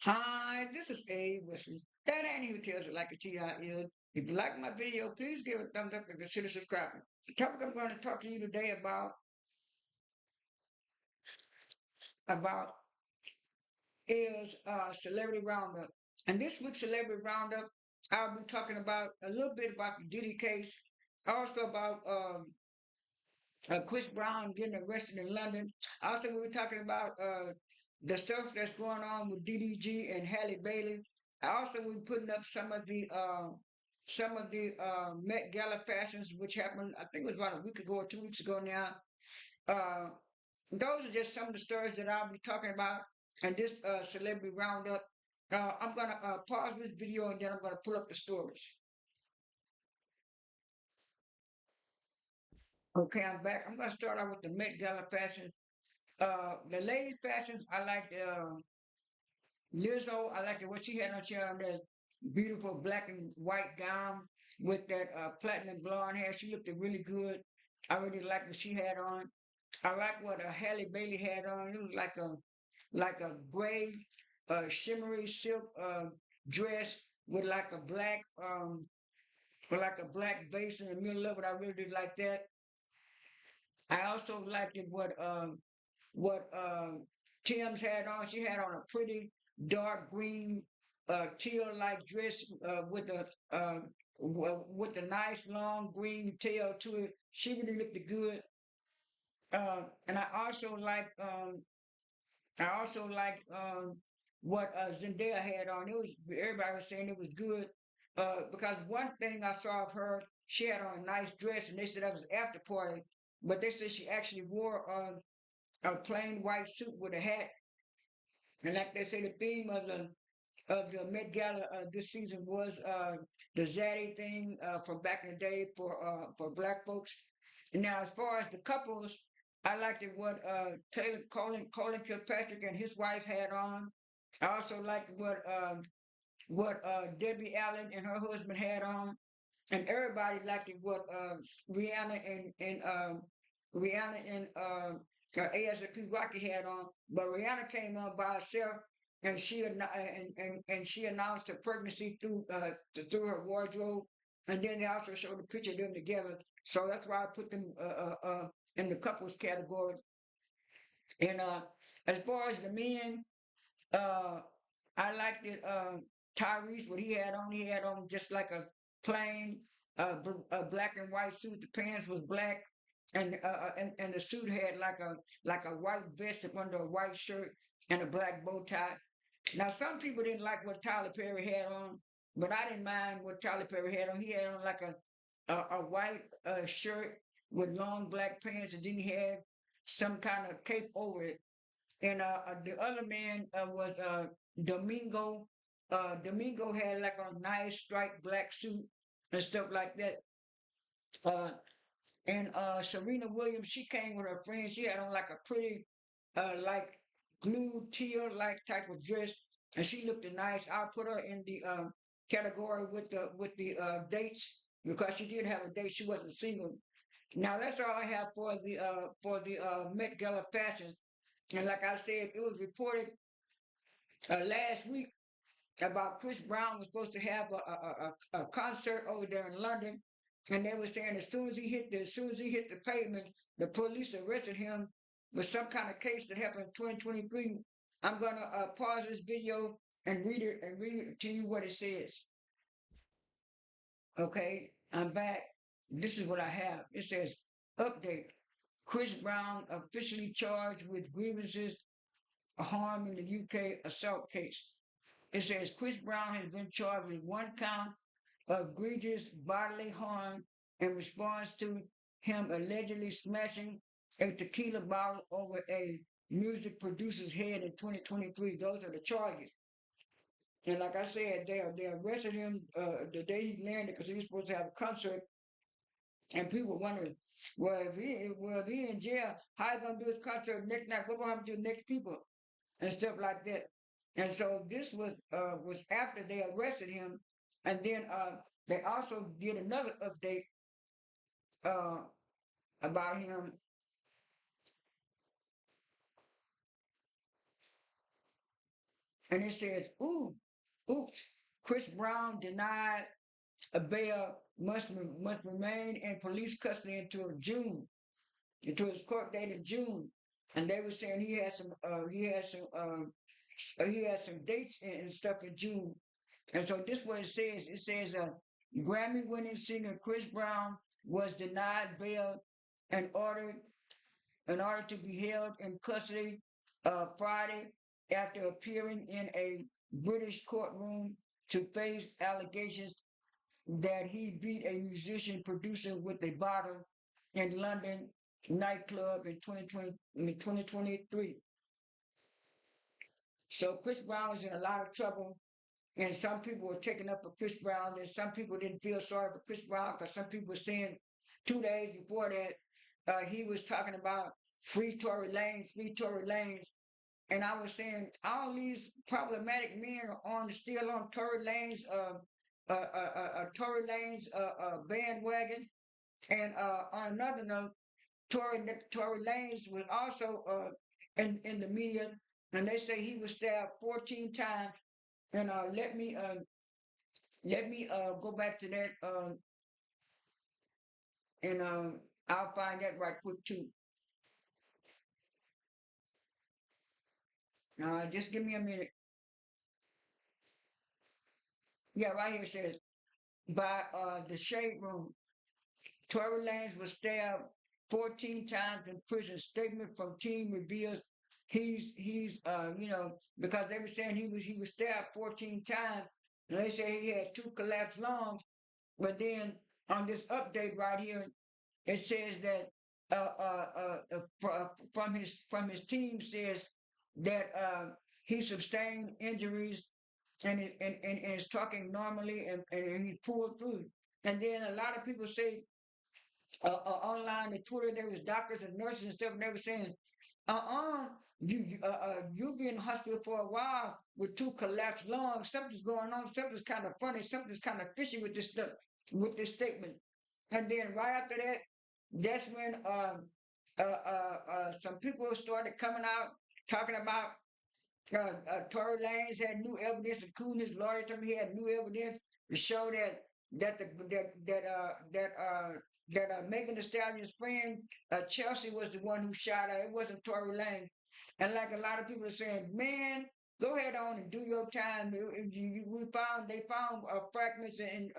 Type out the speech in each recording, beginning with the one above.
Hi, this is Abe Wesley. That ain't who tells it like a TI is. If you like my video, please give it a thumbs up and consider subscribing. The topic I'm going to talk to you today about is Celebrity Roundup. And this week's Celebrity Roundup, I'll be talking about a little bit about the Diddy case, also about Chris Brown getting arrested in London. Also, we were talking about the stuff that's going on with DDG and Hallie Bailey. Also, we are putting up some of the Met Gala fashions, which happened, I think it was about a week ago or 2 weeks ago now. Uh, those are just some of the stories that I'll be talking about in this celebrity roundup. I'm gonna pause this video and then I'm gonna pull up the stories. Okay, I'm back. I'm gonna start out with the Met Gala fashion. The ladies' fashions, I like Lizzo. I like what she had on. She had on that beautiful black and white gown with that platinum blonde hair. She looked really good. I really like what she had on. I like what Halle Bailey had on. It was like a gray, shimmery silk dress with like a black base in the middle of it. I really did like that. I also liked it what Tim's had on. She had on a pretty dark green teal-like dress with a nice long green tail to it. She really looked good. And I also like what Zendaya had on. It was everybody was saying it was good because one thing I saw of her, she had on a nice dress, and they said that was after party, but they said she actually wore a plain white suit with a hat. And like they say, the theme of the Met Gala this season was the Zaddy thing from back in the day for black folks. And now, as far as the couples, I liked it what Taylor Colin Kilpatrick and his wife had on. I also liked what Debbie Allen and her husband had on, and everybody liked it what Rihanna and ASAP Rocky had on. But Rihanna came on by herself, and and she announced her pregnancy through her wardrobe, and then they also showed a picture of them together. So that's why I put them in the couples category. And as far as the men, uh, I liked it. Tyrese, what he had on just like a plain a black and white suit. The pants was black, and the suit had like a white vest up under a white shirt and a black bow tie. Now, some people didn't like what Tyler Perry had on, but I didn't mind what Tyler Perry had on. He had on like a white shirt with long black pants, and then he had some kind of cape over it. And the other man was Domingo. Domingo had like a nice striped black suit and stuff like that. Uh, and Serena Williams, she came with her friends. She had on like a pretty, like blue teal like type of dress, and she looked nice. I'll put her in the category with the dates because she did have a date. She wasn't single. Now that's all I have for the Met Gala fashion. And like I said, it was reported last week about Chris Brown was supposed to have a concert over there in London, and they were saying as soon as he hit the pavement, the police arrested him with some kind of case that happened in 2023. I'm gonna pause this video and read it to you what it says. Okay, I'm back. This is what I have. It says update. Chris Brown officially charged with grievances harm in the UK assault case. It says Chris Brown has been charged with one count of egregious bodily harm in response to him allegedly smashing a tequila bottle over a music producer's head in 2023. Those are the charges. And like I said, they arrested him the day he landed because he was supposed to have a concert. And people wondering, well, if he in jail, how he gonna do his concert next night? What gonna happen to the next people and stuff like that? And so this was after they arrested him, and then they also did another update uh, about him. And it says, ooh, oops, Chris Brown denied a bail must remain in police custody until June, until his court date in June. And they were saying he had some dates and stuff in June. And so this is what it says. It says Grammy winning singer Chris Brown was denied bail and ordered in order to be held in custody Friday after appearing in a British courtroom to face allegations that he beat a musician producer with a bottle in London nightclub in 2023. So Chris Brown is in a lot of trouble, and some people were taking up for Chris Brown, and some people didn't feel sorry for Chris Brown because some people were saying 2 days before that he was talking about free Tory Lanez, free Tory Lanez. And I was saying all these problematic men are still on Tory Lanez bandwagon. And on another note, Tory Lanez was also in the media, and they say he was stabbed 14 times. And let me go back to that, and I'll find that right quick too. Just give me a minute. Yeah, right here it says by the Shade Room. Tory Lanez was stabbed 14 times in prison. Statement from team reveals he's because they were saying he was stabbed 14 times. And they say he had two collapsed lungs. But then on this update right here, it says that from his team says that he sustained injuries and is talking normally and he pulled through. And then a lot of people say online and Twitter, there was doctors and nurses and stuff, and they were saying, uh-uh, you be in the hospital for a while with two collapsed lungs. Something's going on. Something's kind of funny. Something's kind of fishy with this stuff, with this statement. And then right after that, that's when some people started coming out talking about Tory Lanez had new evidence, including his lawyer told me he had new evidence to show that Megan Thee Stallion's friend Chelsea was the one who shot her. It wasn't Tory Lanez. And like a lot of people are saying, man, go ahead on and do your time. They found fragments in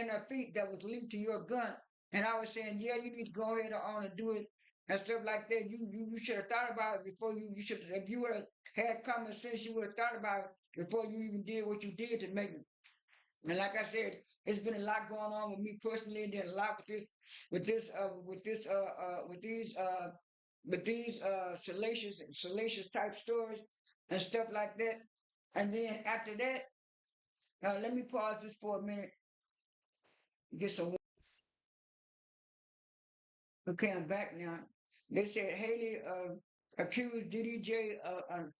her feet that was linked to your gun. And I was saying, yeah, you need to go ahead on and do it and stuff like that. You should have thought about it before you should, if you would have had common sense, you would have thought about it before you even did what you did to make it. And like I said, it's been a lot going on with me personally, and then a lot with these salacious type stories and stuff like that. And then after that, let me pause this for a minute. Get some. Okay, I'm back now. They said Haley accused DDJ,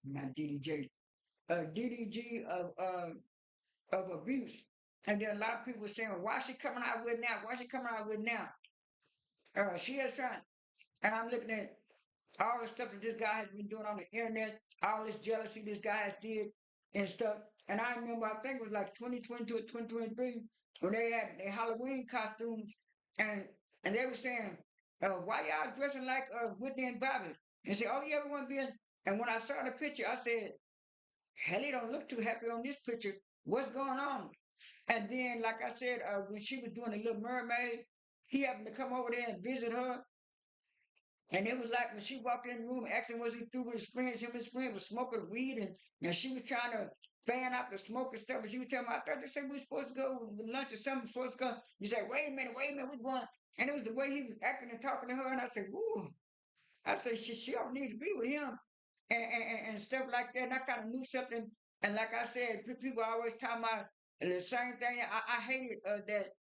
not DDJ, DDG of abuse. And then a lot of people were saying, why is she coming out with now? Why is she coming out with now? She is trying. And I'm looking at all the stuff that this guy has been doing on the internet, all this jealousy this guy has did and stuff. And I remember, I think it was like 2022 or 2023, when they had their Halloween costumes, and and they were saying, why y'all dressing like Whitney and Bobby? And say, oh, yeah, everyone being. And when I saw the picture, I said, Hallie don't look too happy on this picture. What's going on? And then, like I said, when she was doing the Little Mermaid, he happened to come over there and visit her. And it was like when she walked in the room, asking was he through with his friends. Him and his friend was smoking weed, and she was trying to fan out the smoke and stuff. And she was telling me, I thought they said we were supposed to go to lunch or something. Supposed to go. You said, wait a minute, we're going. And it was the way he was acting and talking to her. And I said, whoa. I said, she don't need to be with him and stuff like that. And I kind of knew something. And like I said, people always talking about the same thing. I hated that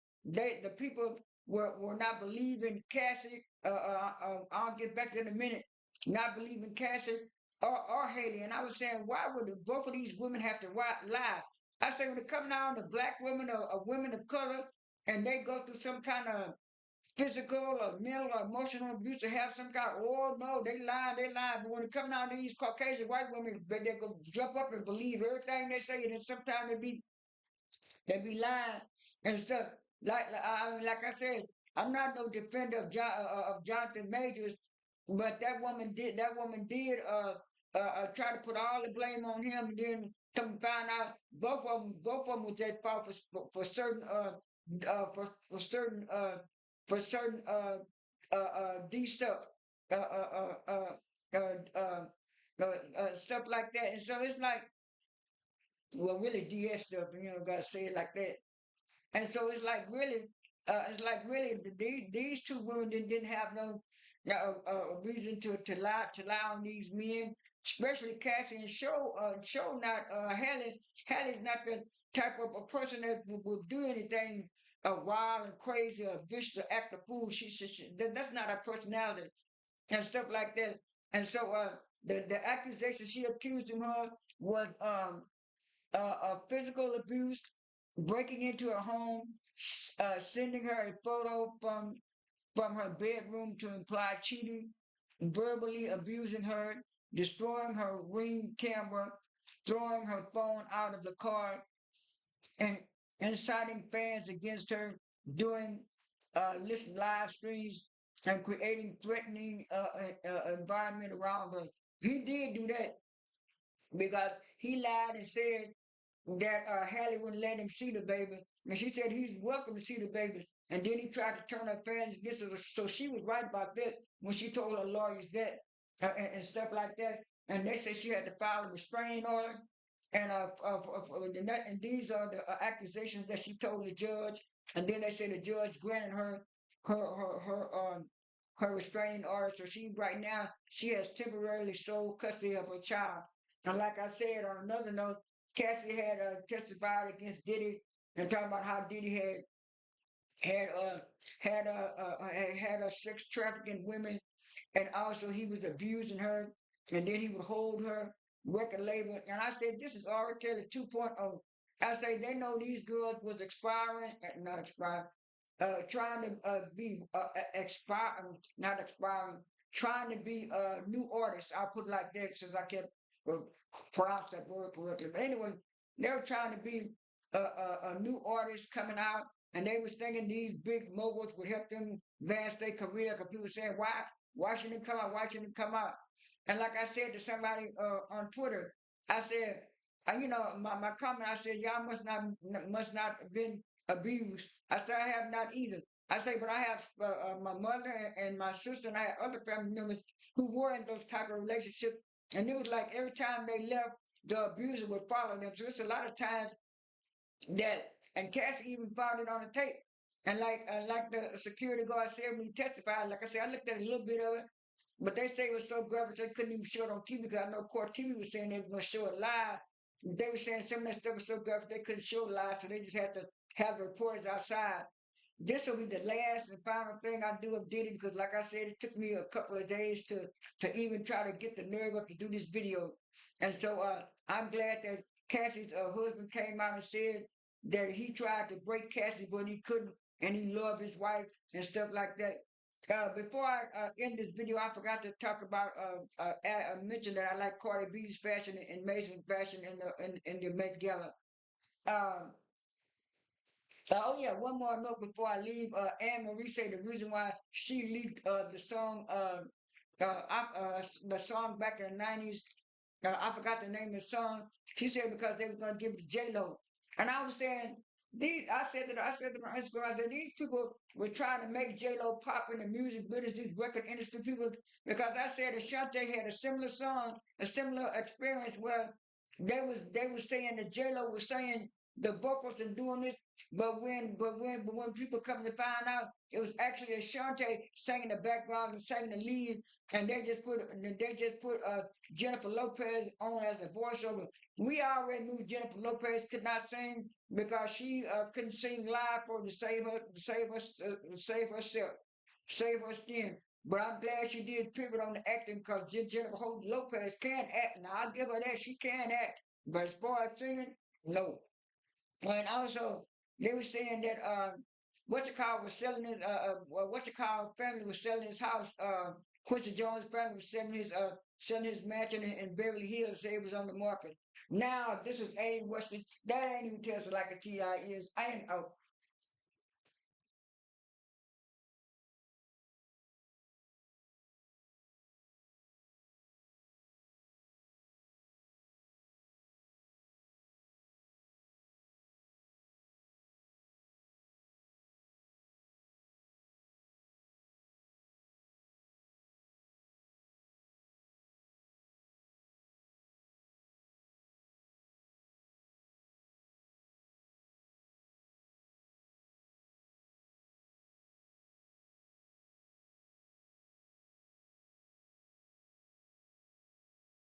the people were not believing Cassie. I'll get back to it in a minute. Not believing Cassie or Haley. And I was saying, why would both of these women have to lie? I say when it comes down to black women or women of color, and they go through some kind of physical or mental or emotional abuse to have some kind of, oh no, they lying. But when it comes down to these Caucasian white women, they go jump up and believe everything they say, and then sometimes they be lying and stuff. Like I said, I'm not no defender of Jonathan Majors, but that woman did try to put all the blame on him, and then come find out both of them was at fault for certain for certain for certain D stuff uh uh uh uh stuff like that. And so it's like, well, really DS stuff, gotta say it like that. And so it's like really these two women didn't have no reason to lie on these men, especially Cassie and Show not Hallie's not the type of a person that would do anything wild and crazy or vicious or act a fool. That's not her personality and stuff like that. And so the accusation she accused him of was physical abuse, breaking into her home, sending her a photo from her bedroom to imply cheating, verbally abusing her, destroying her Ring camera, throwing her phone out of the car, and inciting fans against her, doing listen live streams and creating threatening environment around her. He did do that because he lied and said that Hallie wouldn't let him see the baby, and she said he's welcome to see the baby. And then he tried to turn her fans against her, so she was right about that when she told her lawyers that and stuff like that. And they said she had to file a restraining order, and and these are the accusations that she told the judge. And then they said the judge granted her restraining order. So she right now she has temporarily sole custody of her child. And like I said, on another note, Cassie had testified against Diddy and talking about how Diddy had uh had sex trafficking women, and also he was abusing her, and then he would hold her record label. And I said, this is R. Kelly 2.0. I say they know these girls was expiring, not expiring, trying to be expiring, not expiring, trying to be new artists. I'll put it like that since I can't uh, pronounce that word correctly. But anyway, they were trying to be a new artist coming out, and they was thinking these big moguls would help them advance their career. Because people saying, why shouldn't it come out? Why shouldn't it come out? And like I said to somebody on Twitter, I said, my comment, I said, y'all must not have been abused. I said, I have not either. I say, but I have my mother and my sister, and I had other family members who were in those type of relationships. And it was like every time they left, the abuser would follow them. So it's a lot of times that, and Cassie even found it on the tape. And like the security guard said when he testified, like I said, I looked at a little bit of it, but they say it was so graphic they couldn't even show it on TV because I know Court TV was saying they were going to show it live. They were saying some of that stuff was so graphic they couldn't show it live, so they just had to have the reporters outside. This will be the last and final thing I do of Diddy because, like I said, it took me a couple of days to even try to get the nerve up to do this video. And so I'm glad that Cassie's husband came out and said that he tried to break Cassie, but he couldn't, and he loved his wife and stuff like that. Before I end this video, I forgot to talk about mention that I like Cardi B's fashion and Mason's fashion in the Met Gala. Um, oh yeah, one more note before I leave. Anne Marie said the reason why she leaked the song back in the 90s. I forgot the name of the song. She said because they was gonna give it to J Lo, and I was saying these. I said to my Instagram, I said these people were trying to make J Lo pop in the music business, these record industry people, because I said Ashanti had a similar song, a similar experience where they was saying that J Lo was saying the vocals and doing this, but when people come to find out, it was actually Ashanti singing the background and singing the lead, and they just put Jennifer Lopez on as a voiceover. We already knew Jennifer Lopez could not sing because she couldn't sing live for to save herself, save her skin. But I'm glad she did pivot on the acting because Jennifer Lopez can act. Now I'll give her that; she can act. But as far as singing, no. And also, they were saying that what you call was selling his what you call family was selling his house. Quincy Jones' family was selling his mansion in Beverly Hills. Say it was on the market. Now this is A Western. That ain't even tells us like a Ti is. I ain't. Oh,